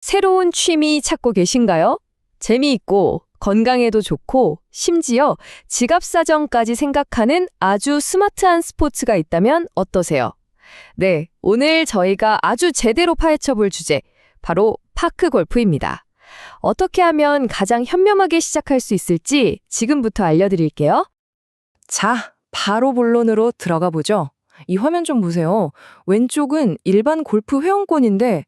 새로운 취미 찾고 계신가요? 재미있고 건강에도 좋고 심지어 지갑 사정까지 생각하는 아주 스마트한 스포츠가 있다면 어떠세요? 네, 오늘 저희가 아주 제대로 파헤쳐 볼 주제, 바로 파크 골프입니다. 어떻게 하면 가장 현명하게 시작할 수 있을지 지금부터 알려드릴게요. 자, 바로 본론으로 들어가 보죠. 이 화면 좀 보세요. 왼쪽은 일반 골프 회원권인데,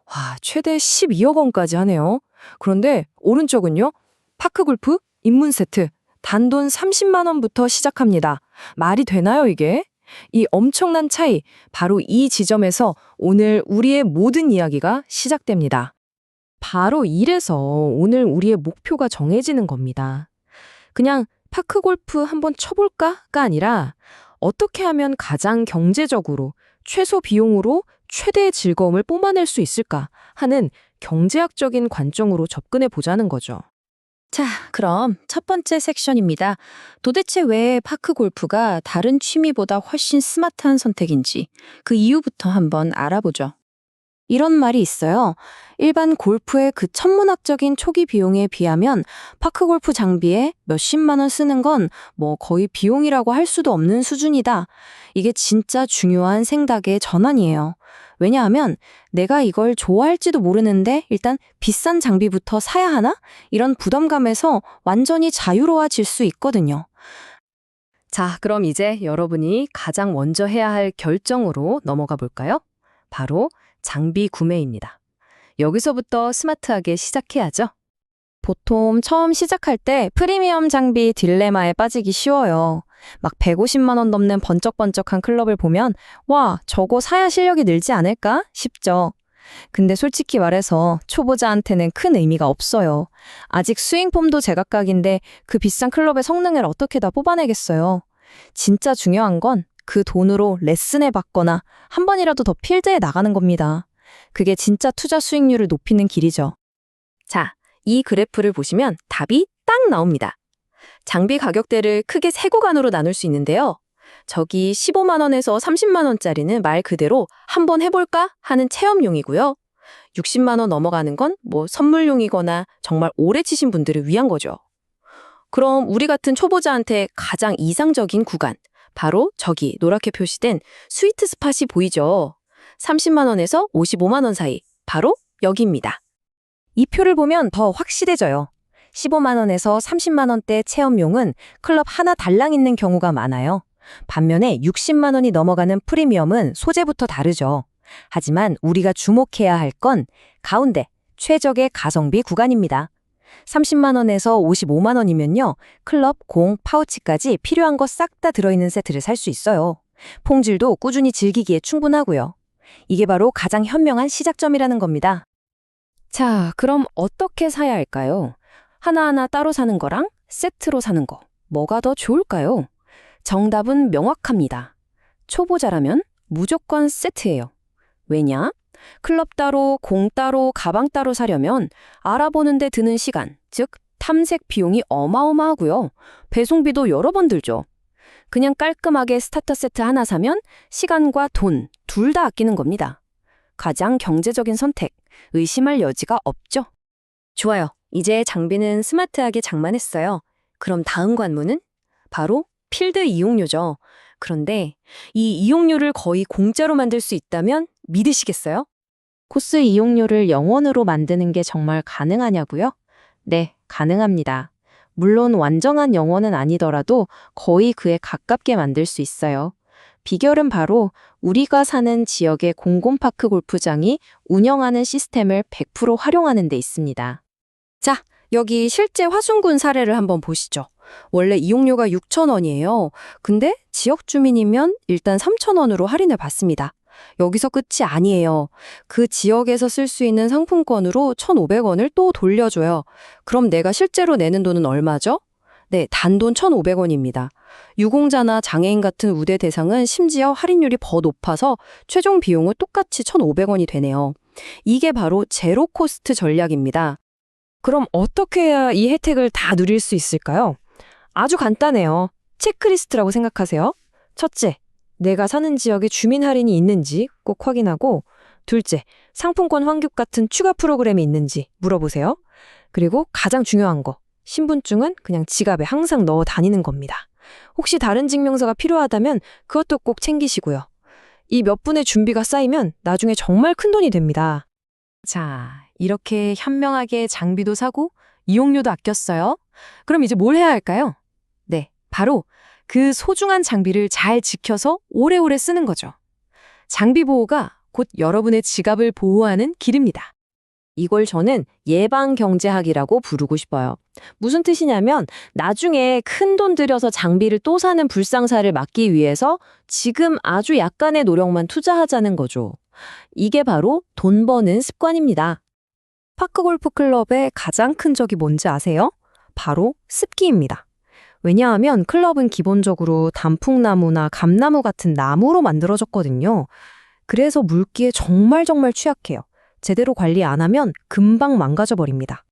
와, 최대 12억 원까지 하네요. 그런데 오른쪽은요? 파크 골프 입문 세트, 단돈 30만 원부터 시작합니다. 말이 되나요, 이게? 이 엄청난 차이, 바로 이 지점에서 오늘 우리의 모든 이야기가 시작됩니다. 바로 이래서 오늘 우리의 목표가 정해지는 겁니다. 그냥 파크 골프 한번 쳐볼까가 아니라 어떻게 하면 가장 경제적으로 최소 비용으로 최대의 즐거움을 뿜어낼 수 있을까 하는 경제학적인 관점으로 접근해 보자는 거죠. 자, 그럼 첫 번째 섹션입니다. 도대체 왜 파크 골프가 다른 취미보다 훨씬 스마트한 선택인지 그 이유부터 한번 알아보죠. 이런 말이 있어요. 일반 골프의 그 천문학적인 초기 비용에 비하면 파크 골프 장비에 몇십만 원 쓰는 건 뭐 거의 비용이라고 할 수도 없는 수준이다. 이게 진짜 중요한 생각의 전환이에요. 왜냐하면 내가 이걸 좋아할지도 모르는데 일단 비싼 장비부터 사야 하나? 이런 부담감에서 완전히 자유로워질 수 있거든요. 자, 그럼 이제 여러분이 가장 먼저 해야 할 결정으로 넘어가 볼까요? 바로 장비 구매입니다. 여기서부터 스마트하게 시작해야죠. 보통 처음 시작할 때 프리미엄 장비 딜레마에 빠지기 쉬워요. 막 150만 원 넘는 번쩍번쩍한 클럽을 보면 와, 저거 사야 실력이 늘지 않을까 싶죠. 근데 솔직히 말해서 초보자한테는 큰 의미가 없어요. 아직 스윙폼도 제각각인데 그 비싼 클럽의 성능을 어떻게 다 뽑아내겠어요. 진짜 중요한 건 그 돈으로 레슨을 받거나 한 번이라도 더 필드에 나가는 겁니다. 그게 진짜 투자 수익률을 높이는 길이죠. 자, 이 그래프를 보시면 답이 딱 나옵니다. 장비 가격대를 크게 세 구간으로 나눌 수 있는데요. 저기 15만 원에서 30만 원짜리는 말 그대로 한번 해볼까 하는 체험용이고요. 60만 원 넘어가는 건 뭐 선물용이거나 정말 오래 치신 분들을 위한 거죠. 그럼 우리 같은 초보자한테 가장 이상적인 구간, 바로 저기 노랗게 표시된 스위트 스팟이 보이죠. 30만 원에서 55만 원 사이, 바로 여기입니다. 이 표를 보면 더 확실해져요. 15만 원에서 30만 원대 체험용은 클럽 하나 달랑 있는 경우가 많아요. 반면에 60만 원이 넘어가는 프리미엄은 소재부터 다르죠. 하지만 우리가 주목해야 할 건 가운데 최적의 가성비 구간입니다. 30만 원에서 55만 원이면요. 클럽, 공, 파우치까지 필요한 거 싹 다 들어있는 세트를 살 수 있어요. 퐁질도 꾸준히 즐기기에 충분하고요. 이게 바로 가장 현명한 시작점이라는 겁니다. 자, 그럼 어떻게 사야 할까요? 하나하나 따로 사는 거랑 세트로 사는 거, 뭐가 더 좋을까요? 정답은 명확합니다. 초보자라면 무조건 세트예요. 왜냐? 클럽 따로, 공 따로, 가방 따로 사려면 알아보는 데 드는 시간, 즉 탐색 비용이 어마어마하고요. 배송비도 여러 번 들죠. 그냥 깔끔하게 스타터 세트 하나 사면 시간과 돈 둘 다 아끼는 겁니다. 가장 경제적인 선택, 의심할 여지가 없죠. 좋아요. 이제 장비는 스마트하게 장만했어요. 그럼 다음 관문은 바로 필드 이용료죠. 그런데 이 이용료를 거의 공짜로 만들 수 있다면 믿으시겠어요? 코스 이용료를 0원으로 만드는 게 정말 가능하냐고요? 네, 가능합니다. 물론 완전한 0원은 아니더라도 거의 그에 가깝게 만들 수 있어요. 비결은 바로 우리가 사는 지역의 공공파크 골프장이 운영하는 시스템을 100% 활용하는 데 있습니다. 자, 여기 실제 화순군 사례를 한번 보시죠. 원래 이용료가 6,000원이에요. 근데 지역 주민이면 일단 3,000원으로 할인을 받습니다. 여기서 끝이 아니에요. 그 지역에서 쓸 수 있는 상품권으로 1,500원을 또 돌려줘요. 그럼 내가 실제로 내는 돈은 얼마죠? 네, 단돈 1,500원입니다. 유공자나 장애인 같은 우대 대상은 심지어 할인율이 더 높아서 최종 비용은 똑같이 1,500원이 되네요. 이게 바로 제로 코스트 전략입니다. 그럼 어떻게 해야 이 혜택을 다 누릴 수 있을까요? 아주 간단해요. 체크리스트라고 생각하세요. 첫째, 내가 사는 지역에 주민 할인이 있는지 꼭 확인하고, 둘째, 상품권 환급 같은 추가 프로그램이 있는지 물어보세요. 그리고 가장 중요한 거, 신분증은 그냥 지갑에 항상 넣어 다니는 겁니다. 혹시 다른 증명서가 필요하다면 그것도 꼭 챙기시고요. 이 몇 분의 준비가 쌓이면 나중에 정말 큰돈이 됩니다. 자, 이렇게 현명하게 장비도 사고 이용료도 아꼈어요. 그럼 이제 뭘 해야 할까요? 네, 바로 그 소중한 장비를 잘 지켜서 오래오래 쓰는 거죠. 장비 보호가 곧 여러분의 지갑을 보호하는 길입니다. 이걸 저는 예방경제학이라고 부르고 싶어요. 무슨 뜻이냐면 나중에 큰돈 들여서 장비를 또 사는 불상사를 막기 위해서 지금 아주 약간의 노력만 투자하자는 거죠. 이게 바로 돈 버는 습관입니다. 파크골프클럽의 가장 큰 적이 뭔지 아세요? 바로 습기입니다. 왜냐하면 클럽은 기본적으로 단풍나무나 감나무 같은 나무로 만들어졌거든요. 그래서 물기에 정말 취약해요. 제대로 관리 안 하면 금방 망가져 버립니다.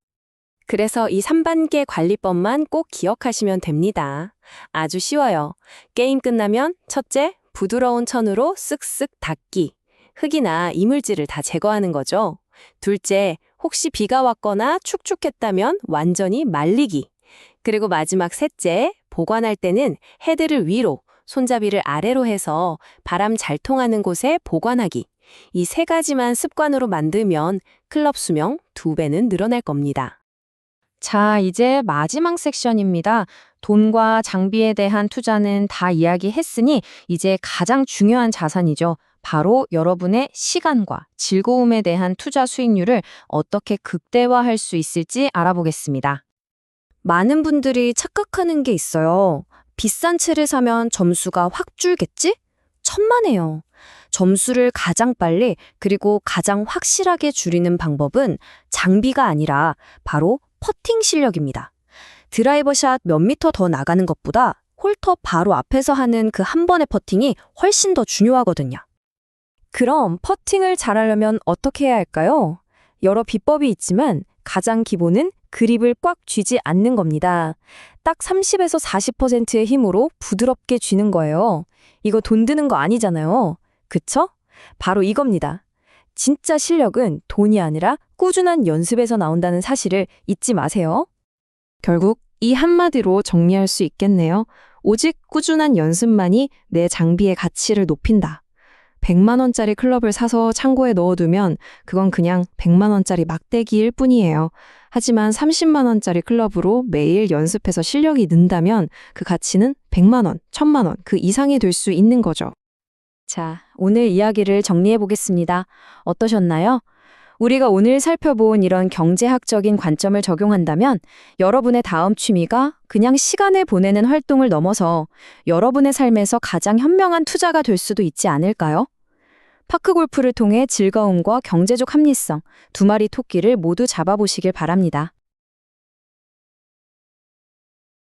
그래서 이 3단계 관리법만 꼭 기억하시면 됩니다. 아주 쉬워요. 게임 끝나면 첫째, 부드러운 천으로 쓱쓱 닦기. 흙이나 이물질을 다 제거하는 거죠. 둘째, 혹시 비가 왔거나 축축했다면 완전히 말리기. 그리고 마지막 셋째, 보관할 때는 헤드를 위로, 손잡이를 아래로 해서 바람 잘 통하는 곳에 보관하기. 이 3가지만 습관으로 만들면 클럽 수명 2배는 늘어날 겁니다. 자, 이제 마지막 섹션입니다. 돈과 장비에 대한 투자는 다 이야기했으니 이제 가장 중요한 자산이죠. 바로 여러분의 시간과 즐거움에 대한 투자 수익률을 어떻게 극대화할 수 있을지 알아보겠습니다. 많은 분들이 착각하는 게 있어요. 비싼 채를 사면 점수가 확 줄겠지? 천만에요. 점수를 가장 빨리 그리고 가장 확실하게 줄이는 방법은 장비가 아니라 바로 퍼팅 실력입니다. 드라이버샷 몇 미터 더 나가는 것보다 홀터 바로 앞에서 하는 그 한 번의 퍼팅이 훨씬 더 중요하거든요. 그럼 퍼팅을 잘하려면 어떻게 해야 할까요? 여러 비법이 있지만 가장 기본은 그립을 꽉 쥐지 않는 겁니다. 딱 30에서 40%의 힘으로 부드럽게 쥐는 거예요. 이거 돈 드는 거 아니잖아요. 그쵸? 바로 이겁니다. 진짜 실력은 돈이 아니라 꾸준한 연습에서 나온다는 사실을 잊지 마세요. 결국 이 한마디로 정리할 수 있겠네요. 오직 꾸준한 연습만이 내 장비의 가치를 높인다. 100만 원짜리 클럽을 사서 창고에 넣어두면 그건 그냥 100만 원짜리 막대기일 뿐이에요. 하지만 30만 원짜리 클럽으로 매일 연습해서 실력이 는다면 그 가치는 100만 원, 1000만 원 그 이상이 될 수 있는 거죠. 자, 오늘 이야기를 정리해 보겠습니다. 어떠셨나요? 우리가 오늘 살펴본 이런 경제학적인 관점을 적용한다면 여러분의 다음 취미가 그냥 시간을 보내는 활동을 넘어서 여러분의 삶에서 가장 현명한 투자가 될 수도 있지 않을까요? 파크골프를 통해 즐거움과 경제적 합리성, 2마리 토끼를 모두 잡아보시길 바랍니다.